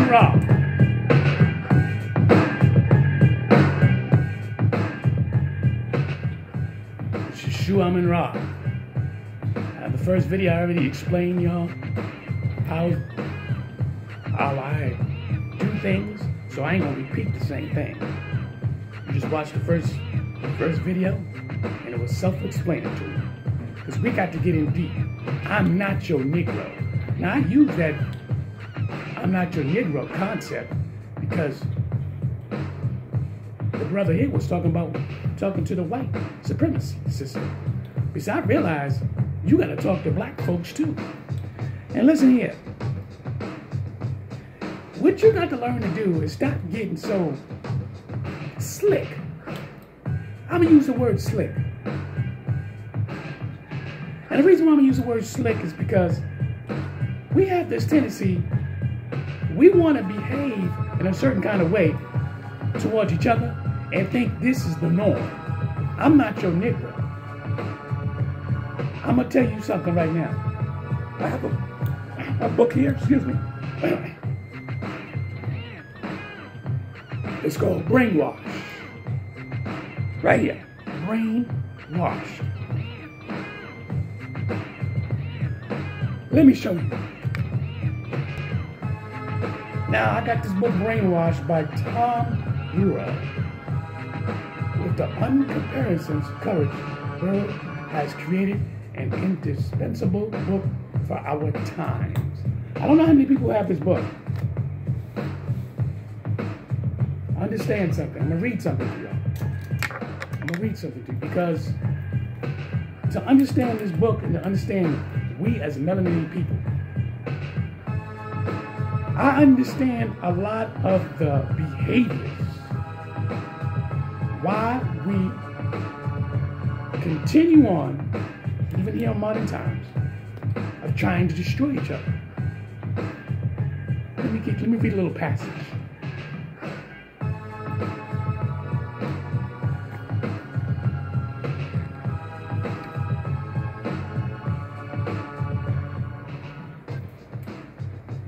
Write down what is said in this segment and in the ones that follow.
AMUN RA. SHU AMUN RA. The first video I already explained y'all how I do things, so I ain't gonna repeat the same thing. You just watched the first video, and it was self-explanatory. Because we got to get in deep. I'm not your Negro. Now I use that I'm not your Negro concept because the brother here was talking to the white supremacy system. Because I realized you got to talk to black folks too. And listen here. What you got to learn to do is stop getting so slick. I'm going to use the word slick. And the reason why I'm going to use the word slick is because we have this tendency, we want to behave in a certain kind of way towards each other and think this is the norm. I'm not your Negro. I'm going to tell you something right now. I have a book here, excuse me. It's called Brainwashed. Right here. Brainwashed. Let me show you. Now, I got this book, Brainwashed, by Tom Ura. With the uncomparisons courage, Burl has created an indispensable book for our times. I don't know how many people have this book. Understand something. I'm going to read something to y'all. I'm going to read something to you because to understand this book and to understand we as melanated people, I understand a lot of the behaviors, why we continue on, even here in modern times, of trying to destroy each other. Let me read a little passage.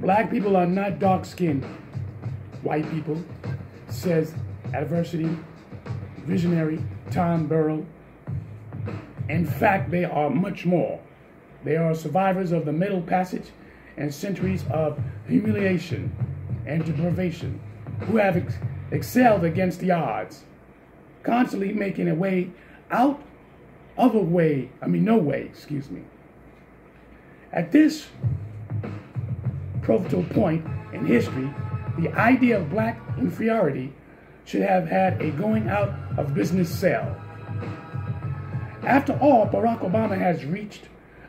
Black people are not dark-skinned white people, says adversity, visionary Tom Burrell. In fact, they are much more. They are survivors of the Middle Passage and centuries of humiliation and deprivation, who have excelled against the odds, constantly making a way out of no way. At this pivotal point in history, the idea of black inferiority should have had a going out of business sale. After all, Barack Obama has reached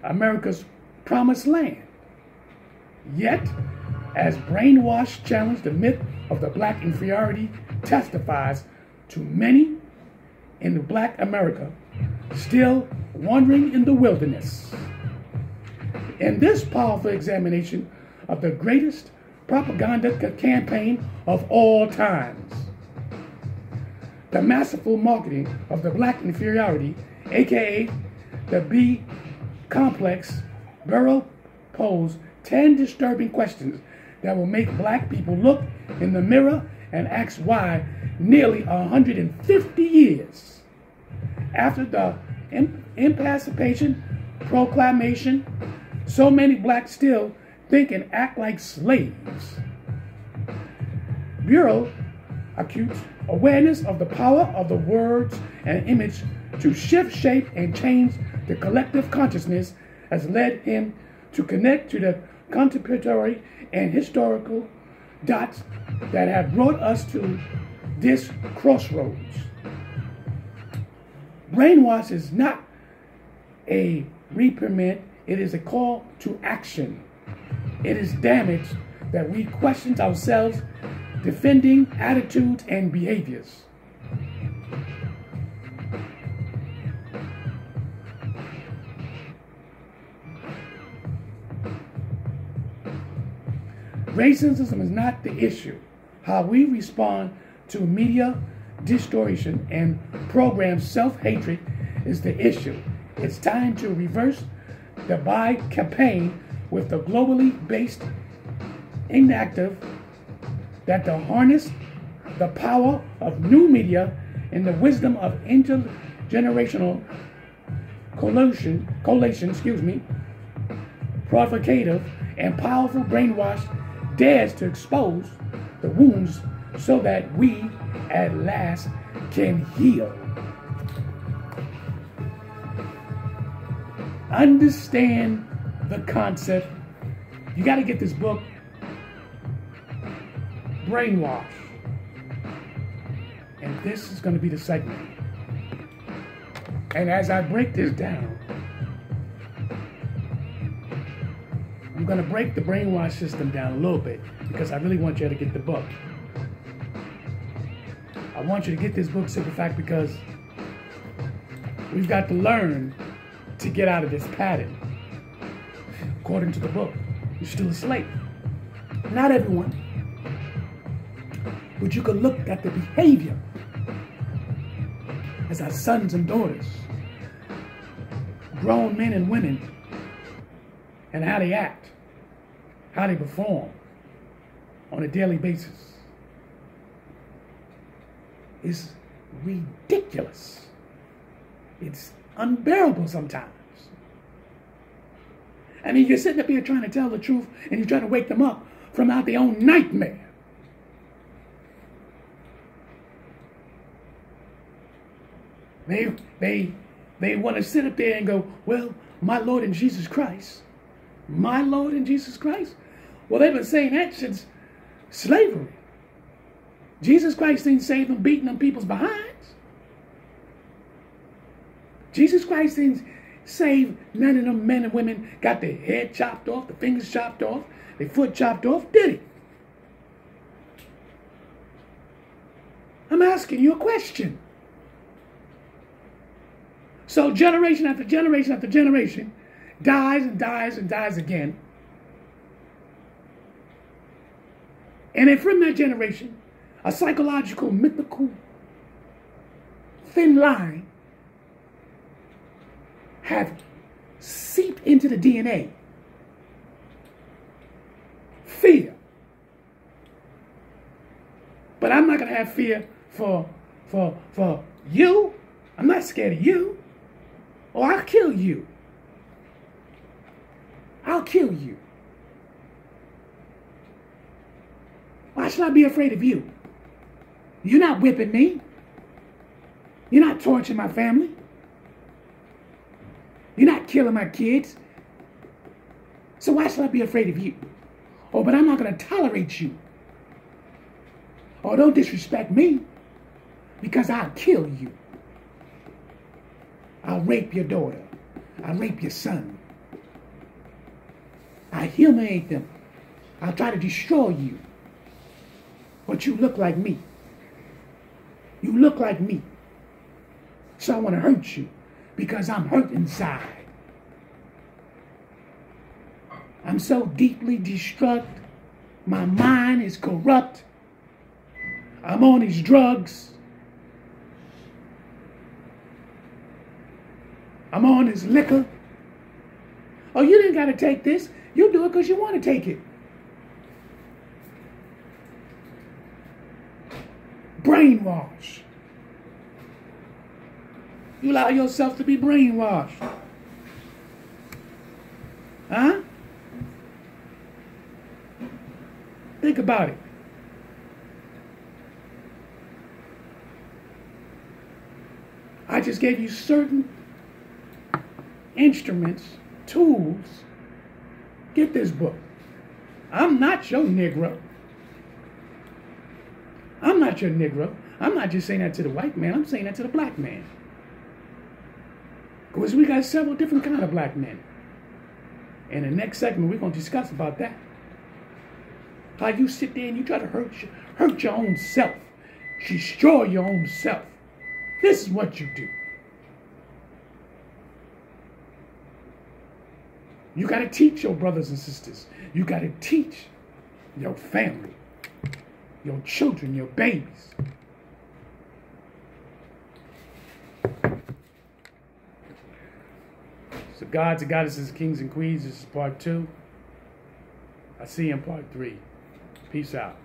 America's promised land. Yet, as Brainwashed challenged the myth of the black inferiority testifies to many in the black America still wandering in the wilderness. In this powerful examination of the greatest propaganda campaign of all times, the masterful marketing of the black inferiority, aka the B complex, Burrell posed 10 disturbing questions that will make black people look in the mirror and ask why nearly 150 years after the Emancipation Proclamation, so many blacks still think and act like slaves. Bureau acute awareness of the power of the words and image to shift, shape, and change the collective consciousness has led him to connect to the contemporary and historical dots that have brought us to this crossroads. Brainwash is not a reprimand, it is a call to action. It is damage that we question ourselves, defending attitudes and behaviors. Racism is not the issue. How we respond to media distortion and program self-hatred is the issue. It's time to reverse the buy campaign with the globally based inactive that to harness the power of new media and the wisdom of intergenerational collation, provocative and powerful brainwash dares to expose the wounds so that we at last can heal. Understand the concept. You got to get this book, Brainwash. And this is going to be the segment. And as I break this down, I'm going to break the brainwash system down a little bit because I really want you to get the book. I want you to get this book, simple fact, because we've got to learn to get out of this pattern. According to the book, you're still a slave. Not everyone. But you can look at the behavior as our sons and daughters, grown men and women, and how they act, how they perform on a daily basis. It's ridiculous. It's unbearable sometimes. I mean, you're sitting up here trying to tell the truth and you're trying to wake them up from out their own nightmare. They want to sit up there and go, well, my Lord and Jesus Christ. My Lord and Jesus Christ? Well, they've been saying that since slavery. Jesus Christ didn't save them beating them people's behinds. Jesus Christ didn't save none of them men and women got their head chopped off, the fingers chopped off, their foot chopped off, did he? I'm asking you a question. So generation after generation after generation dies and dies and dies again. And then from that generation, a psychological, mythical, thin line have seeped into the DNA. Fear. But I'm not going to have fear for you. I'm not scared of you. Or I'll kill you. I'll kill you. Why should I be afraid of you? You're not whipping me. You're not torturing my family. You're not killing my kids. So why should I be afraid of you? Oh, but I'm not going to tolerate you. Oh, don't disrespect me because I'll kill you. I'll rape your daughter. I'll rape your son. I'll humiliate them. I'll try to destroy you. But you look like me. You look like me. So I want to hurt you because I'm hurt inside. I'm so deeply distraught. My mind is corrupt. I'm on these drugs. I'm on this liquor. Oh, you didn't got to take this. You do it because you want to take it. Brainwash. You allow yourself to be brainwashed. Huh? Think about it. I just gave you certain instruments, tools. Get this book. I'm not your Negro. I'm not your Negro. I'm not just saying that to the white man. I'm saying that to the black man. Because we got several different kind of black men. In the next segment, we're going to discuss about that. How you sit there and you try to hurt your own self. Destroy your own self. This is what you do. You got to teach your brothers and sisters. You got to teach your family, your children, your babies. So gods and goddesses, kings and queens, this is part 2. I see you in part 3. Peace out.